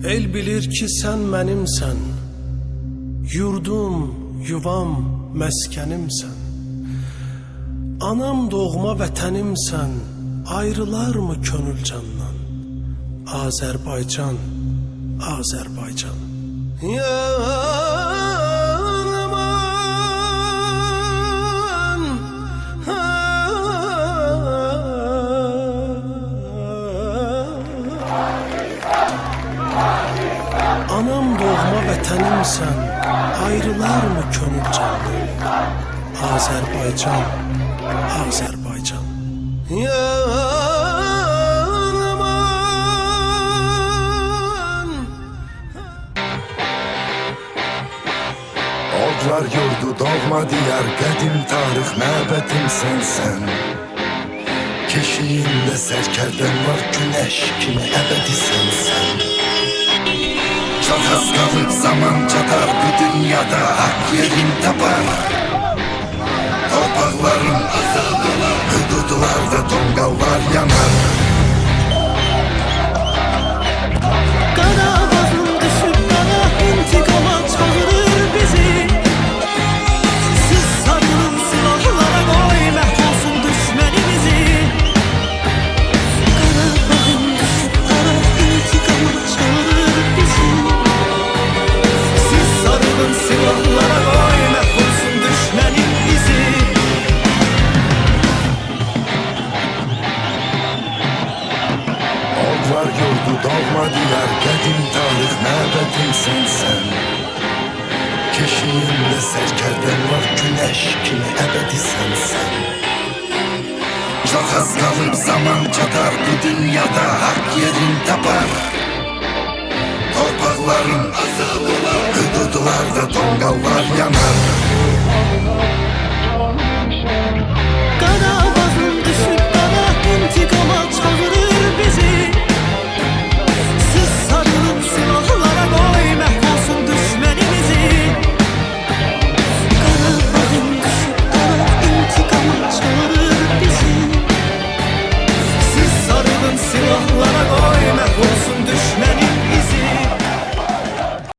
El bilir ki sen mənimsən, yurdum, yuvam, məskənimsən. Anam doğma vətənimsən, ayrılar mı könül candan? Azərbaycan, Azərbaycan. Anam doğma vətənimsən, ayrılar mı könül candan? Azərbaycan, Azərbaycan. Odlar yurdu doğma diyar, qədim tarix məbədimsən sən. Keşiyində sərkərdən var, güneş kimi əbədisən sən. Çok az kalıb zaman çatar, bu dünyada hak yerin tapar. Torpaqların azaldılar, hüdudlarda tonqallar yanar. Qarabağın düşüb qana intiqama çağırır bizi. Siz sarılın silahlara qoy, məhv olsun düşmənimizi. Qarabağın düşüb qana intiqama çağırır bizi. Siz sarılın silahlara qoy, məhv olsun düşmənimizi. Odlar yurdu doğma diyar, qədim tarix məbədimsən sən. Keşiyində sərkərdən var, güneş kimi əbədisən sən. Çok az kalıb zaman çatar, bu dünyada hak yerin